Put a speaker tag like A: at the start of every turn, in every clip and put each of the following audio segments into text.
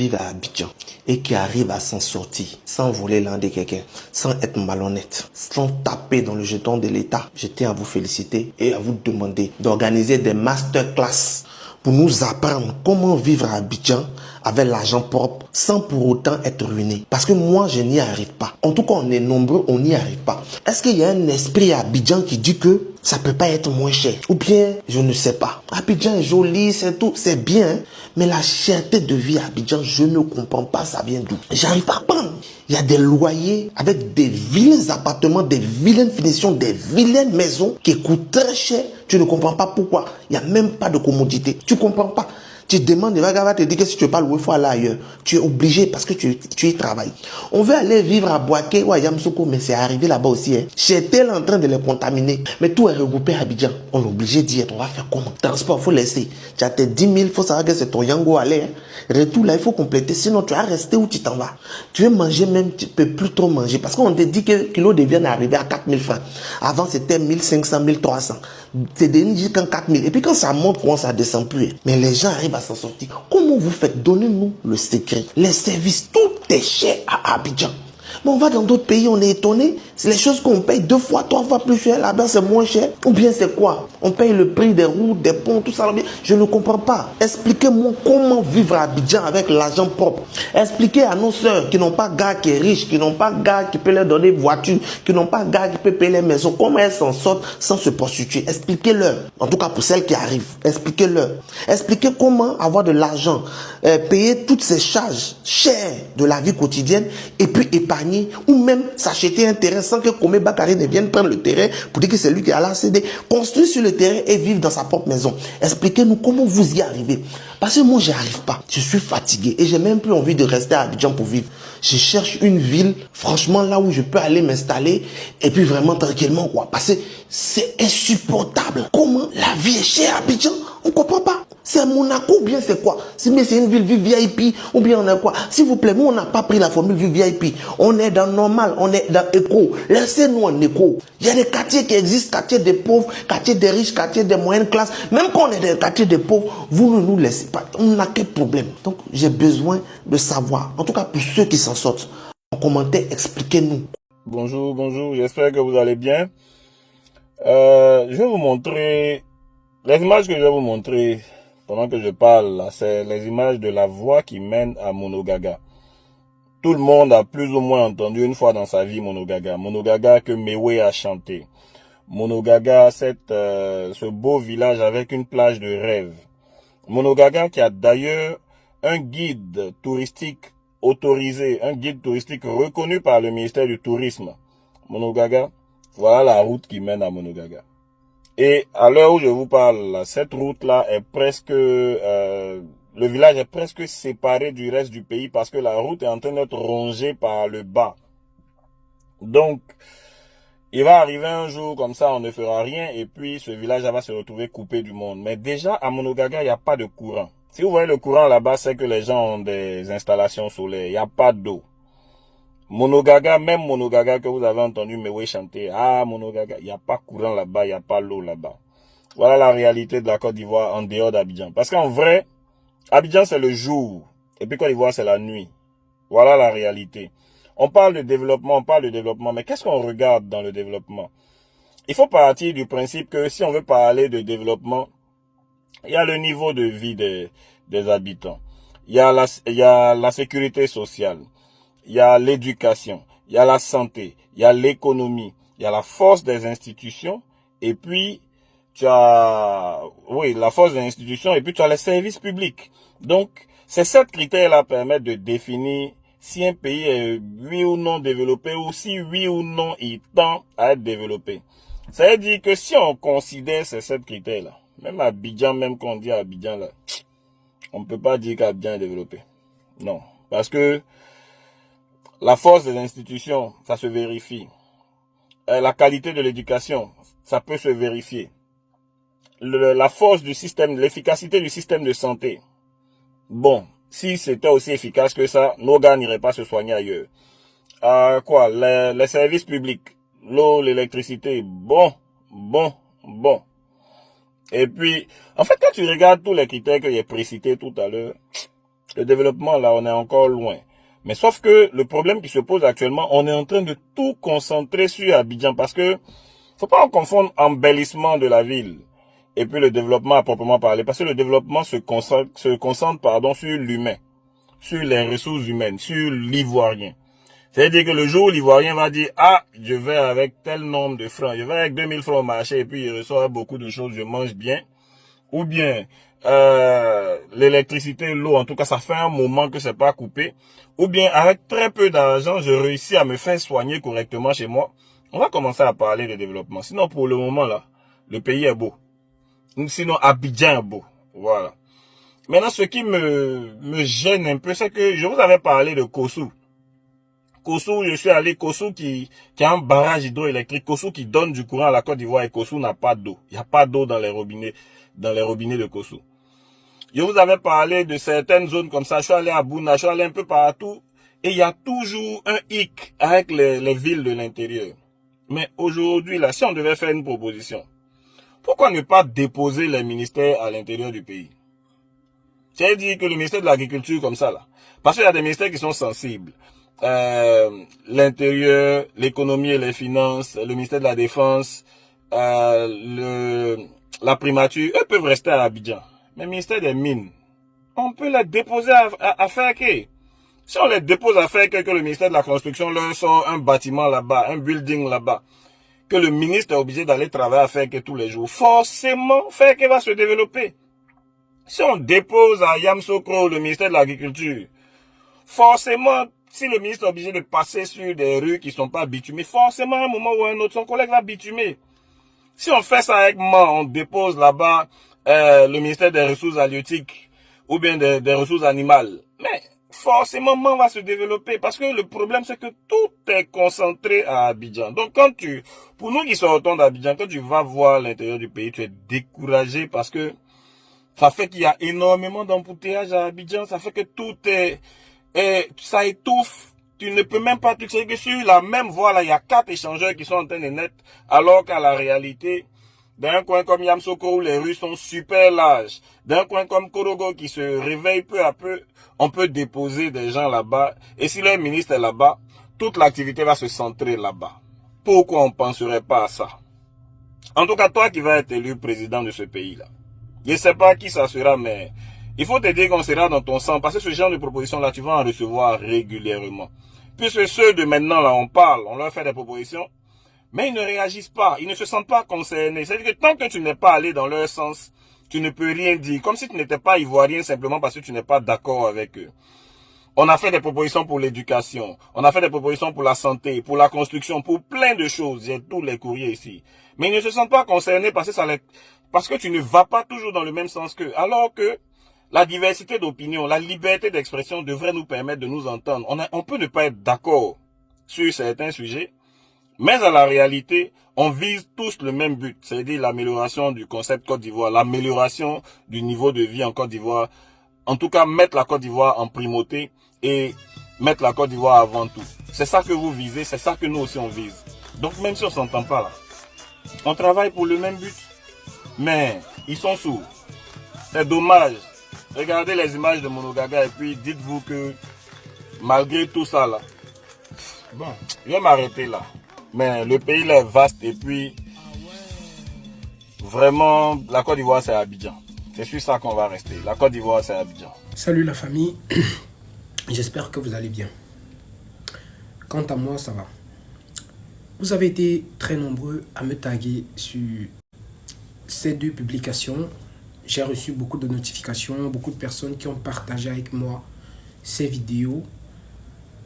A: vivent à Abidjan et qui arrivent à s'en sortir sans voler l'un des quelqu'un, sans être malhonnête, sans taper dans le jeton de l'État, je tiens à vous féliciter et à vous demander d'organiser des masterclass pour nous apprendre comment vivre à Abidjan avec l'argent propre sans pour autant être ruiné. Parce que moi, je n'y arrive pas. En tout cas, on est nombreux, on n'y arrive pas. Est-ce qu'il y a un esprit à Abidjan qui dit que ça peut pas être moins cher? Ou bien, je ne sais pas. Abidjan est joli, c'est tout, c'est bien. Mais la cherté de vie à Abidjan, je ne comprends pas, ça vient d'où? J'arrive pas à prendre. Il y a des loyers avec des vilains appartements, des vilaines finitions, des vilaines maisons qui coûtent très cher. Tu ne comprends pas pourquoi. Il n'y a même pas de commodité. Tu comprends pas. Tu demandes, il va te dire que si tu ne veux pas louer, il faut aller ailleurs. Tu es obligé parce que tu y travailles. On veut aller vivre à Boaké ou à Yamoussoukro, mais c'est arrivé là-bas aussi. J'étais en train de les contaminer. Mais tout est regroupé à Abidjan. On est obligé d'y être. On va faire comment? Transport, il faut laisser. Tu as tes 10 000, il faut savoir que c'est ton Yango aller. Retour là, il faut compléter. Sinon, tu vas rester où tu t'en vas. Tu veux manger même, tu ne peux plus trop manger. Parce qu'on te dit que le kilo de viande est arrivé à 4 000 francs. Avant, c'était 1 500, 1 300. C'est devenu quand 4 000. Et puis quand ça monte, comment ça descend plus. Mais les gens arrivent à s'en sortir. Comment vous faites? Donnez-nous le secret. Les services, tout est cher à Abidjan. Mais on va dans d'autres pays, on est étonné. C'est les choses qu'on paye 2 fois, 3 fois plus cher. Là-bas, c'est moins cher. Ou bien c'est quoi? On paye le prix des routes, des ponts, tout ça. Je ne comprends pas. Expliquez-moi comment vivre à Abidjan avec l'argent propre. Expliquez à nos sœurs qui n'ont pas gars qui est riche, qui n'ont pas gars qui peut leur donner voiture, qui n'ont pas gars qui peut payer les maisons, comment elles s'en sortent sans se prostituer. Expliquez-leur. En tout cas pour celles qui arrivent. Expliquez-leur. Expliquez comment avoir de l'argent, payer toutes ces charges chères de la vie quotidienne et puis épargner ou même s'acheter un terrain sans que Komé Bakary ne vienne prendre le terrain pour dire que c'est lui qui a la CD. Construire sur le terrain et vivre dans sa propre maison. Expliquez-nous comment vous y arrivez. Parce que moi, j'y arrive pas. Je suis fatigué et j'ai même plus envie de rester à Abidjan pour vivre. Je cherche une ville, franchement, là où je peux aller m'installer et puis vraiment tranquillement, quoi. Parce que c'est insupportable. Comment la vie est chère à Abidjan? On comprend pas. C'est Monaco ou bien c'est quoi? C'est une ville VIP ou bien on est quoi? S'il vous plaît, nous on n'a pas pris la formule VIP. On est dans normal, on est dans éco. Laissez-nous en éco. Il y a des quartiers qui existent, quartiers des pauvres, quartiers des riches, quartiers des moyennes classes. Même quand on est dans les quartiers des pauvres, vous ne nous laissez pas. On n'a quel problème. Donc j'ai besoin de savoir. En tout cas pour ceux qui s'en sortent. En commentaire, expliquez-nous.
B: Bonjour, bonjour. J'espère que vous allez bien. Je vais vous montrer les images que je vais vous montrer pendant que je parle là, c'est les images de la voie qui mène à Monogaga. Tout le monde a plus ou moins entendu une fois dans sa vie Monogaga. Monogaga que Mewe a chanté. Monogaga, ce beau village avec une plage de rêve. Monogaga qui a d'ailleurs un guide touristique autorisé, un guide touristique reconnu par le ministère du Tourisme. Monogaga, voilà la route qui mène à Monogaga. Et à l'heure où je vous parle, cette route-là est presque, le village est presque séparé du reste du pays parce que la route est en train d'être rongée par le bas. Donc, il va arriver un jour comme ça, on ne fera rien et puis ce village va se retrouver coupé du monde. Mais déjà, à Monogaga, il n'y a pas de courant. Si vous voyez le courant là-bas, c'est que les gens ont des installations solaires. Il n'y a pas d'eau. Monogaga, même Monogaga que vous avez entendu Mewe chanter, ah Monogaga, il n'y a pas courant là-bas, il n'y a pas l'eau là-bas. Voilà la réalité de la Côte d'Ivoire en dehors d'Abidjan. Parce qu'en vrai, Abidjan c'est le jour, et puis Côte d'Ivoire c'est la nuit. Voilà la réalité. On parle de développement, mais qu'est-ce qu'on regarde dans le développement? Il faut partir du principe que si on veut parler de développement, il y a le niveau de vie des habitants. Il y a la sécurité sociale. Il y a l'éducation, il y a la santé, il y a l'économie, il y a la force des institutions, et puis tu as, oui, la force des institutions, et puis tu as les services publics. Donc, ces 7 critères-là permettent de définir si un pays est oui ou non développé, ou si oui ou non il tend à être développé. Ça veut dire que si on considère ces 7 critères-là, même Abidjan, même quand on dit Abidjan, là, on ne peut pas dire qu'Abidjan est développé. Non, parce que la force des institutions, ça se vérifie. La qualité de l'éducation, ça peut se vérifier. La force du système, l'efficacité du système de santé. Bon, si c'était aussi efficace que ça, nos gars n'iraient pas se soigner ailleurs. Les services publics, l'eau, l'électricité, bon. Et puis, en fait, quand tu regardes tous les critères que j'ai précités tout à l'heure, Le développement, là, on est encore loin. Mais sauf que le problème qui se pose actuellement, on est en train de tout concentrer sur Abidjan parce que faut pas en confondre embellissement de la ville et puis le développement à proprement parler. Parce que le développement se concentre sur l'humain, sur les ressources humaines, sur l'ivoirien. C'est-à-dire que le jour où l'ivoirien va dire, ah, je vais avec tel nombre de francs, je vais avec 2000 francs au marché et puis il reçoit beaucoup de choses, je mange bien, ou bien l'électricité, l'eau, en tout cas ça fait un moment que c'est pas coupé, ou bien avec très peu d'argent je réussis à me faire soigner correctement chez moi, on va commencer à parler de développement. Sinon pour le moment là, le pays est beau. Sinon Abidjan est beau. Voilà. Maintenant ce qui me gêne un peu, c'est que je vous avais parlé de Kossou. Kossou, je suis allé, Kossou qui a un barrage hydroélectrique, Kossou qui donne du courant à la Côte d'Ivoire et Kossou n'a pas d'eau. Il n'y a pas d'eau dans les robinets de Kossou. Je vous avais parlé de certaines zones comme ça, je suis allé à Bouna, je suis allé un peu partout, et il y a toujours un hic avec les villes de l'intérieur. Mais aujourd'hui, là, si on devait faire une proposition, pourquoi ne pas déposer les ministères à l'intérieur du pays? C'est-à-dire que le ministère de l'Agriculture comme ça, là, parce qu'il y a des ministères qui sont sensibles. L'intérieur, l'économie et les finances, le ministère de la Défense, la primature, eux peuvent rester à Abidjan. Mais le ministère des Mines, on peut les déposer à Feke. Si on les dépose à Feke, que le ministère de la Construction leur sort un bâtiment là-bas, un building là-bas, que le ministre est obligé d'aller travailler à Feke tous les jours, forcément, Feke va se développer. Si on dépose à Yamsokro le ministère de l'Agriculture, forcément, si le ministre est obligé de passer sur des rues qui ne sont pas bitumées, forcément, à un moment ou à un autre, son collègue va bitumer. Si on fait ça avec moi, on dépose là-bas le ministère des Ressources halieutiques ou bien des ressources animales, mais forcément, on va se développer parce que le problème, c'est que tout est concentré à Abidjan. Donc, pour nous qui sortons d'Abidjan, quand tu vas voir l'intérieur du pays, tu es découragé parce que ça fait qu'il y a énormément d'embouteillages à Abidjan, ça fait que tout ça étouffe. Tu ne peux même pas, tu sais que sur la même voie là, il y a 4 échangeurs qui sont en train de naître, alors qu'à la réalité, d'un coin comme Yamsoko où les rues sont super larges, d'un coin comme Korogo qui se réveille peu à peu, on peut déposer des gens là-bas. Et si le ministre est là-bas, toute l'activité va se centrer là-bas. Pourquoi on ne penserait pas à ça? En tout cas, toi qui vas être élu président de ce pays-là, je ne sais pas qui ça sera, mais il faut te dire qu'on sera dans ton sang, parce que ce genre de propositions-là, tu vas en recevoir régulièrement. Puisque ceux de maintenant, là, on parle, on leur fait des propositions, mais ils ne réagissent pas, ils ne se sentent pas concernés. C'est-à-dire que tant que tu n'es pas allé dans leur sens, tu ne peux rien dire. Comme si tu n'étais pas ivoirien simplement parce que tu n'es pas d'accord avec eux. On a fait des propositions pour l'éducation, on a fait des propositions pour la santé, pour la construction, pour plein de choses. J'ai tous les courriers ici. Mais ils ne se sentent pas concernés parce que tu ne vas pas toujours dans le même sens qu'eux. Alors que la diversité d'opinion, la liberté d'expression devrait nous permettre de nous entendre. On peut ne pas être d'accord sur certains sujets, mais à la réalité, on vise tous le même but, c'est-à-dire l'amélioration du concept Côte d'Ivoire, l'amélioration du niveau de vie en Côte d'Ivoire. En tout cas, mettre la Côte d'Ivoire en primauté et mettre la Côte d'Ivoire avant tout. C'est ça que vous visez, c'est ça que nous aussi on vise. Donc même si on ne s'entend pas là, on travaille pour le même but, mais ils sont sourds. C'est dommage. Regardez les images de Monogaga et puis dites-vous que malgré tout ça là, bon, je vais m'arrêter là. Mais le pays là est vaste et puis vraiment la Côte d'Ivoire c'est Abidjan. C'est sur ça qu'on va rester. La Côte d'Ivoire c'est Abidjan.
C: Salut la famille, j'espère que vous allez bien. Quant à moi, ça va. Vous avez été très nombreux à me taguer sur ces 2 publications. J'ai reçu beaucoup de notifications, beaucoup de personnes qui ont partagé avec moi ces vidéos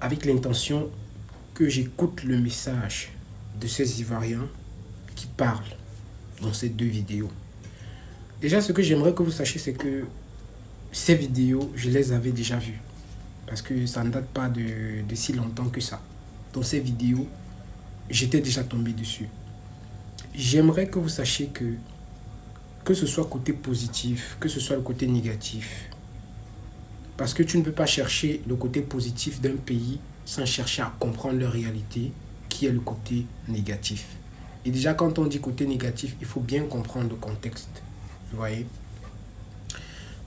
C: avec l'intention que j'écoute le message de ces Ivoiriens qui parlent dans ces 2 vidéos. Déjà, ce que j'aimerais que vous sachiez, c'est que ces vidéos, je les avais déjà vues. Parce que ça ne date pas de si longtemps que ça. Dans ces vidéos, j'étais déjà tombé dessus. J'aimerais que vous sachiez que ce soit côté positif, que ce soit le côté négatif. Parce que tu ne peux pas chercher le côté positif d'un pays sans chercher à comprendre leur réalité, qui est le côté négatif. Et déjà, quand on dit côté négatif, il faut bien comprendre le contexte. Vous voyez?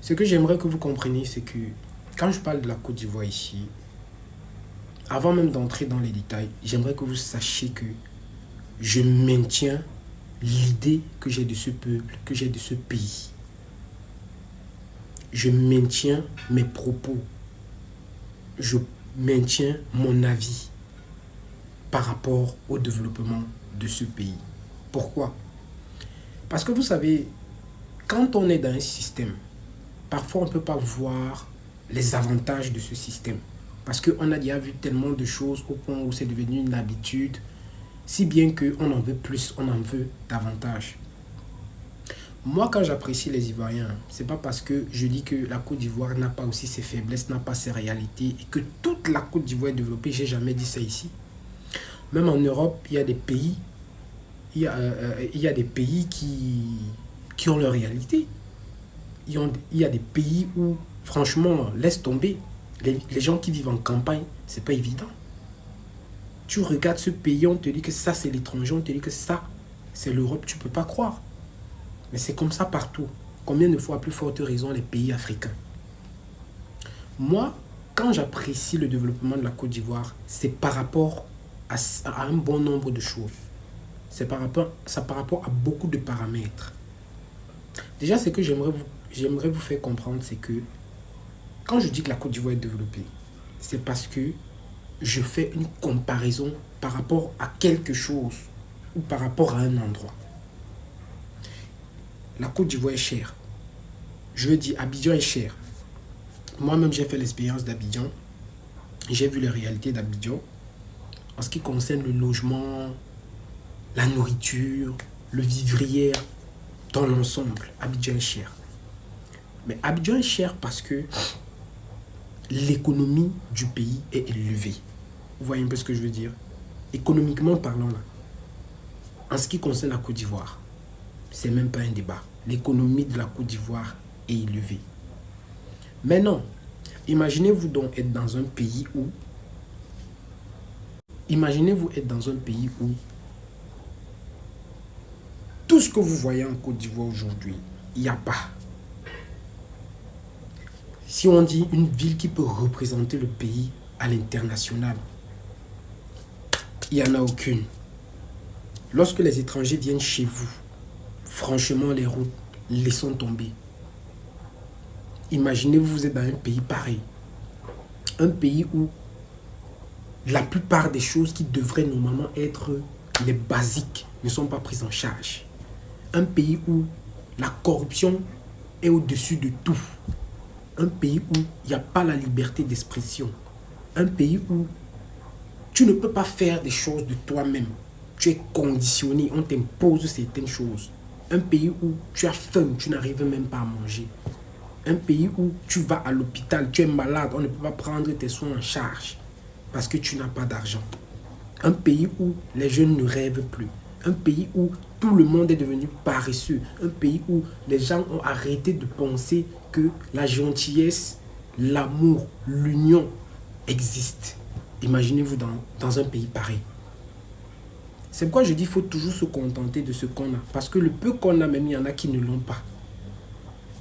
C: Ce que j'aimerais que vous compreniez, c'est que quand je parle de la Côte d'Ivoire ici, avant même d'entrer dans les détails, j'aimerais que vous sachiez que je maintiens l'idée que j'ai de ce peuple, que j'ai de ce pays. Je maintiens mes propos. Je maintiens mon avis par rapport au développement de ce pays. Pourquoi? Parce que vous savez, quand on est dans un système, parfois on ne peut pas voir les avantages de ce système. Parce qu'on a déjà vu tellement de choses au point où c'est devenu une habitude, si bien qu'on en veut plus, on en veut davantage. Moi, quand j'apprécie les Ivoiriens, c'est pas parce que je dis que la Côte d'Ivoire n'a pas aussi ses faiblesses, n'a pas ses réalités, et que toute la Côte d'Ivoire est développée. J'ai jamais dit ça ici. Même en Europe, il y a des pays, il y a des pays qui ont leur réalité. Il y a des pays où, franchement, laisse tomber. Les gens qui vivent en campagne, c'est pas évident. Tu regardes ce pays, on te dit que ça c'est l'étranger, on te dit que ça c'est l'Europe, tu peux pas croire. Mais c'est comme ça partout. Combien de fois à plus forte raison les pays africains? Moi, quand j'apprécie le développement de la Côte d'Ivoire, c'est par rapport à un bon nombre de choses. C'est par rapport à beaucoup de paramètres. Déjà, ce que j'aimerais vous faire comprendre, c'est que quand je dis que la Côte d'Ivoire est développée, c'est parce que je fais une comparaison par rapport à quelque chose ou par rapport à un endroit. La Côte d'Ivoire est chère. Je veux dire, Abidjan est cher. Moi-même, j'ai fait l'expérience d'Abidjan. J'ai vu les réalités d'Abidjan. En ce qui concerne le logement, la nourriture, le vivrier, dans l'ensemble, Abidjan est cher. Mais Abidjan est cher parce que l'économie du pays est élevée. Vous voyez un peu ce que je veux dire? Économiquement parlant, là, en ce qui concerne la Côte d'Ivoire, c'est même pas un débat. L'économie de la Côte d'Ivoire est élevée. Maintenant, imaginez-vous donc être dans un pays où tout ce que vous voyez en Côte d'Ivoire aujourd'hui, il n'y a pas. Si on dit une ville qui peut représenter le pays à l'international, il n'y en a aucune. Lorsque les étrangers viennent chez vous, franchement, les routes, laissons tomber. Imaginez-vous, vous êtes dans un pays pareil. Un pays où la plupart des choses qui devraient normalement être les basiques ne sont pas prises en charge. Un pays où la corruption est au-dessus de tout. Un pays où il n'y a pas la liberté d'expression. Un pays où tu ne peux pas faire des choses de toi-même. Tu es conditionné, on t'impose certaines choses. Un pays où tu as faim, tu n'arrives même pas à manger. Un pays où tu vas à l'hôpital, tu es malade, on ne peut pas prendre tes soins en charge parce que tu n'as pas d'argent. Un pays où les jeunes ne rêvent plus. Un pays où tout le monde est devenu paresseux. Un pays où les gens ont arrêté de penser que la gentillesse, l'amour, l'union existent. Imaginez-vous dans un pays pareil. C'est pourquoi je dis qu'il faut toujours se contenter de ce qu'on a. Parce que le peu qu'on a, même il y en a qui ne l'ont pas.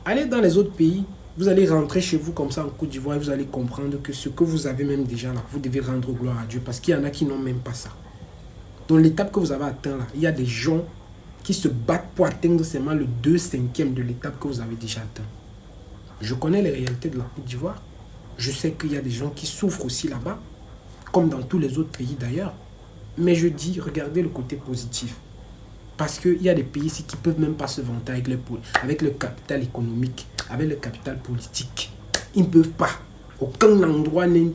C: Allez dans les autres pays, vous allez rentrer chez vous comme ça en Côte d'Ivoire et vous allez comprendre que ce que vous avez même déjà là, vous devez rendre gloire à Dieu parce qu'il y en a qui n'ont même pas ça. Dans l'étape que vous avez atteint là, il y a des gens qui se battent pour atteindre seulement le 2/5 de l'étape que vous avez déjà atteint. Je connais les réalités de la Côte d'Ivoire. Je sais qu'il y a des gens qui souffrent aussi là-bas, comme dans tous les autres pays d'ailleurs. Mais je dis, regardez le côté positif. Parce qu'il y a des pays ici qui ne peuvent même pas se vanter avec le capital économique, avec le capital politique. Ils ne peuvent pas. Aucun endroit n'attire,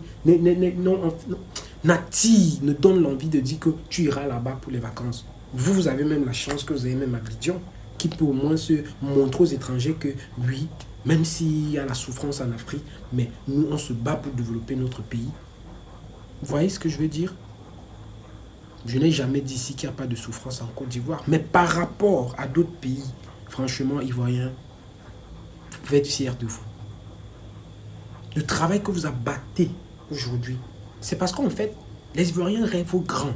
C: ne donne l'envie de dire que tu iras là-bas pour les vacances. Vous avez même la chance que vous avez même Abidjan, qui peut au moins se montrer aux étrangers que oui, même s'il y a la souffrance en Afrique, mais nous, on se bat pour développer notre pays. Vous voyez ce que je veux dire? Je n'ai jamais dit ici qu'il n'y a pas de souffrance en Côte d'Ivoire. Mais par rapport à d'autres pays, franchement, Ivoiriens, vous pouvez être fiers de vous. Le travail que vous abattez aujourd'hui, c'est parce qu'en fait, les Ivoiriens rêvent au grand.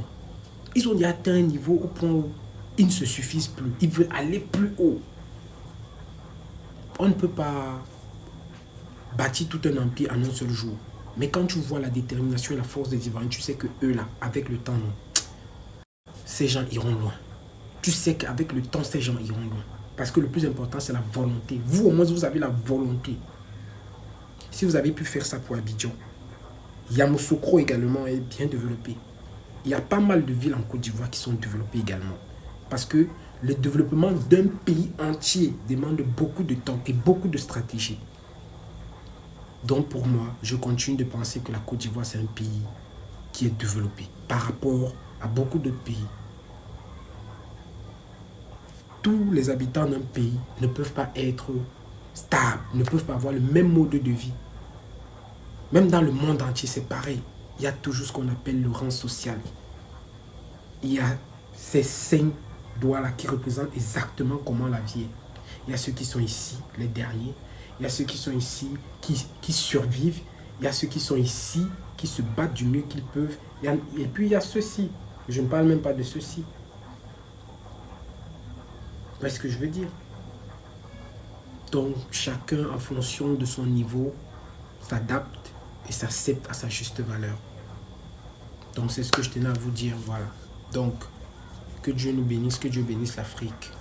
C: Ils ont déjà atteint un niveau au point où ils ne se suffisent plus. Ils veulent aller plus haut. On ne peut pas bâti tout un empire en un seul jour. Mais quand tu vois la détermination et la force des Ivoiriens, tu sais que eux là, avec le temps, non, ces gens iront loin. Tu sais qu'avec le temps, ces gens iront loin. Parce que le plus important, c'est la volonté. Vous, au moins, vous avez la volonté. Si vous avez pu faire ça pour Abidjan, Yamoussoukro également est bien développé. Il y a pas mal de villes en Côte d'Ivoire qui sont développées également. Parce que le développement d'un pays entier demande beaucoup de temps et beaucoup de stratégie. Donc pour moi, je continue de penser que la Côte d'Ivoire, c'est un pays qui est développé par rapport à beaucoup d'autres pays. Tous les habitants d'un pays ne peuvent pas être stables, ne peuvent pas avoir le même mode de vie. Même dans le monde entier, c'est pareil. Il y a toujours ce qu'on appelle le rang social. Il y a ces 5 doigts-là qui représentent exactement comment la vie est. Il y a ceux qui sont ici, les derniers. Il y a ceux qui sont ici, qui survivent. Il y a ceux qui sont ici, qui se battent du mieux qu'ils peuvent. Et puis il y a ceux-ci. Je ne parle même pas de ceux-ci. Vous voyez ce que je veux dire? Donc chacun, en fonction de son niveau, s'adapte et s'accepte à sa juste valeur. Donc c'est ce que je tenais à vous dire, voilà. Donc, que Dieu nous bénisse, que Dieu bénisse l'Afrique.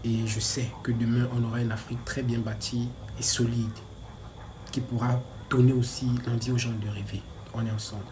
C: Et je sais que demain, on aura une Afrique très bien bâtie et solide, qui pourra donner aussi l'envie aux gens de rêver. On est ensemble.